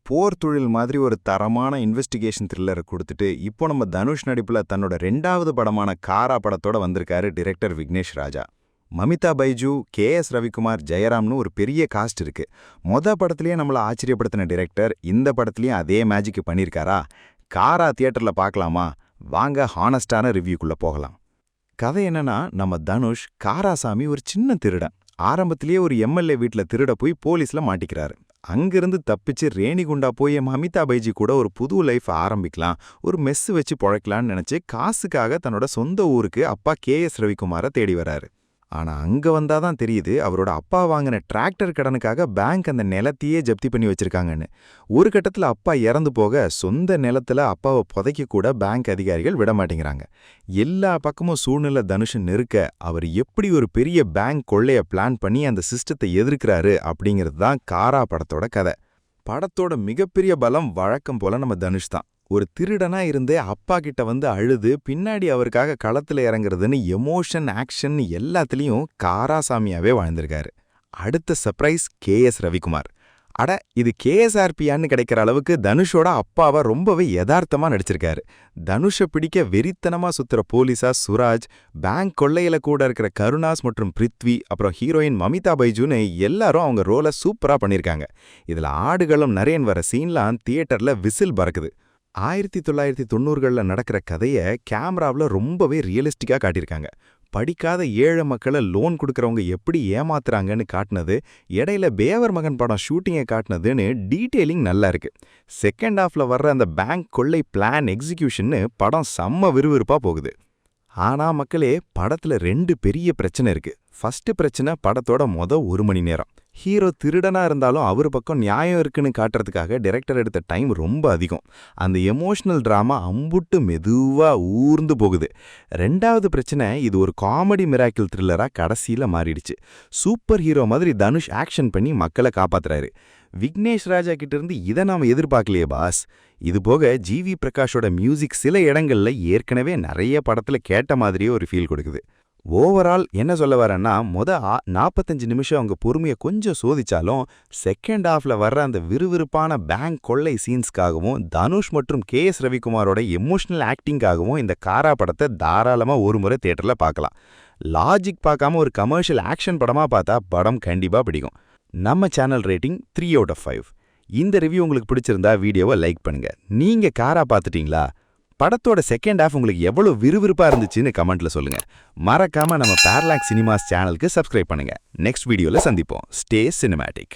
போர் தொழில் மாதிரி ஒரு தரமான இன்வெஸ்டிகேஷன் த்ரில்லரை கொடுத்துட்டு இப்போ நம்ம தனுஷ் நடிப்புல தன்னோட 2வது படமான காரா படத்தோட வந்திருக்காரு டைரக்டர் விக்னேஷ் ராஜா. மமிதா பைஜு, கே.எஸ். ரவிக்குமார், ஜெயராம்னு ஒரு பெரிய காஸ்ட் இருக்கு. படத்துலயே நம்மள ஆச்சரியப்படுத்தின டைரக்டர் இந்த படத்துலயும் அதே மேஜிக் பண்ணியிருக்காரா? காரா தியேட்டர்ல பார்க்கலாமா? வாங்க ஹானஸ்டான ரிவ்யூக்குள்ள போகலாம். கதை என்னன்னா, நம்ம தனுஷ் காராசாமி ஒரு சின்ன திருடன். ஆரம்பத்திலேயே ஒரு எம்எல்ஏ வீட்ல திருட போய் போலீஸ்ல மாட்டிக்கிறாரு. அங்கிருந்து தப்பிச்சு ரேணிகுண்டா போய் மமிதா பைஜி கூட ஒரு புது லைஃப் ஆரம்பிக்கலாம், ஒரு மெஸ் வச்சு பொழைக்கலான்னு நினைச்சு காசுக்காக தன்னோட சொந்த ஊருக்கு அப்பா கே.எஸ். ரவிக்குமாரை தேடி வராரு. ஆனா அங்க வந்தாதான் தெரியுது அவரோட அப்பா வாங்கின டிராக்டர் கடனுக்காக பேங்க் அந்த நிலத்தையே ஜப்தி பண்ணி வச்சிருக்காங்கன்னு. ஒரு கட்டத்துல அப்பா இறந்து போக சொந்த நிலத்துல அப்பாவை புதைக்க கூட பேங்க் அதிகாரிகள் விட மாட்டேங்கிறாங்க. எல்லா பக்கமும் சூழ்நிலை தனுஷன் நெருக்க அவர் எப்படி ஒரு பெரிய பேங்க் கொள்ளைய பிளான் பண்ணி அந்த சிஸ்டத்தை எதிர்க்கிறாரு அப்படிங்கிறது தான் காரா படத்தோட கதை. படத்தோட மிகப்பெரிய பலம் வழக்கம் போல நம்ம தனுஷ் தான். ஒரு திருடனா இருந்தே அப்பா கிட்ட வந்து அழுது பின்னாடி அவருக்காக களத்துல இறங்குறதுன்னு எமோஷன், ஆக்ஷன் எல்லாத்துலயும் காராசாமியாவே வாழ்ந்திருக்காரு. அடுத்த சர்ப்ரைஸ் கே.எஸ். ரவிக்குமார். அட, இது கேஎஸ்ஆர்பியான்னு கிடைக்கிற அளவுக்கு தனுஷோட அப்பாவை ரொம்பவே யதார்த்தமா நடிச்சிருக்காரு. தனுஷை பிடிக்க வெறித்தனமா சுத்துற போலீஸா சுராஜ், பேங்க் கொள்ளையில கூட இருக்கிற கருணாஸ் மற்றும் பிருத்வி, அப்புறம் ஹீரோயின் மமிதா பைஜுன்னு எல்லாரும் அவங்க ரோலை சூப்பரா பண்ணிருக்காங்க. இதுல ஆடுகளும் நரேன் வர சீன்லாம் தியேட்டர்ல விசில் பறக்குது. 1990களில் நடக்கிற கதையை கேமராவில் ரொம்பவே ரியலிஸ்டிக்காக காட்டியிருக்காங்க. படிக்காத ஏழை மக்களை லோன் கொடுக்குறவங்க எப்படி ஏமாத்துறாங்கன்னு காட்டினது, இடையில பேவர் மகன் படம் ஷூட்டிங்கை காட்டினதுன்னு டீட்டெயிலிங் நல்லா இருக்கு. செகண்ட் ஹாஃப்ல வர்ற அந்த பேங்க் கொள்ளை பிளான் எக்ஸிக்யூஷன்னு படம் செம்ம விறுவிறுப்பா போகுது. ஆனா மக்களே, படத்துல 2 பெரிய பிரச்சனை இருக்கு. ஃபர்ஸ்ட் பிரச்சனை படத்தோட ஒரு மணி நேரம். ஹீரோ திருடனா இருந்தாலும் அவர் பக்கம் நியாயம் இருக்குன்னு காட்டுறதுக்காக டைரக்டர் எடுத்த டைம் ரொம்ப அதிகம். அந்த எமோஷனல் டிராமா அம்புட்டு மெதுவா ஊர்ந்து போகுது. 2வது பிரச்சனை, இது ஒரு காமெடி மிராக்கிள் த்ரில்லரா கடைசியில மாறிடுச்சு. சூப்பர் ஹீரோ மாதிரி தனுஷ் ஆக்ஷன் பண்ணி மக்களை காப்பாத்துறாரு. விக்னேஷ் ராஜா கிட்ட இருந்து இதை நாம எதிர்பார்க்கலையே பாஸ். இது போக ஜிவி பிரகாஷோட மியூசிக் சில இடங்கள்ல ஏற்கனவே நிறைய படத்துல கேட்ட மாதிரியே ஒரு ஃபீல் கொடுக்குது. ஓவரால் என்ன சொல்ல வரேன்னா, 45 நிமிஷம் அவங்க பொறுமையை கொஞ்சம் சோதிச்சாலும் செகண்ட் ஹாஃப்ல வர்ற அந்த விறுவிறுப்பான பேங்க் கொள்ளை சீன்ஸ்க்காகவும் தனுஷ் மற்றும் கே.எஸ். ரவிக்குமாரோட எமோஷனல் ஆக்டிங்காகவும் இந்த காரா படத்தை தாராளமா ஒரு முறை தியேட்டர்ல பார்க்கலாம். லாஜிக் பார்க்காம ஒரு கமர்ஷியல் ஆக்ஷன் படமா பார்த்தா படம் கண்டிப்பா பிடிக்கும். நம்ம சேனல் ரேட்டிங் 3 out of 5. இந்த ரிவ்யூ உங்களுக்கு பிடிச்சிருந்தா வீடியோவை லைக் பண்ணுங்க. நீங்க காரா பார்த்துட்டீங்களா? படத்தோட செகண்ட் ஹாஃப் உங்களுக்கு எவ்வளவு விறுவிறுப்பா இருந்துச்சுன்னு கமெண்ட்ல சொல்லுங்க. மறக்காம நம்ம பேரலாக்ஸ் சினிமாஸ் சேனலுக்கு சப்ஸ்கிரைப் பண்ணுங்க. நெக்ஸ்ட் வீடியோல சந்திப்போம். Stay cinematic.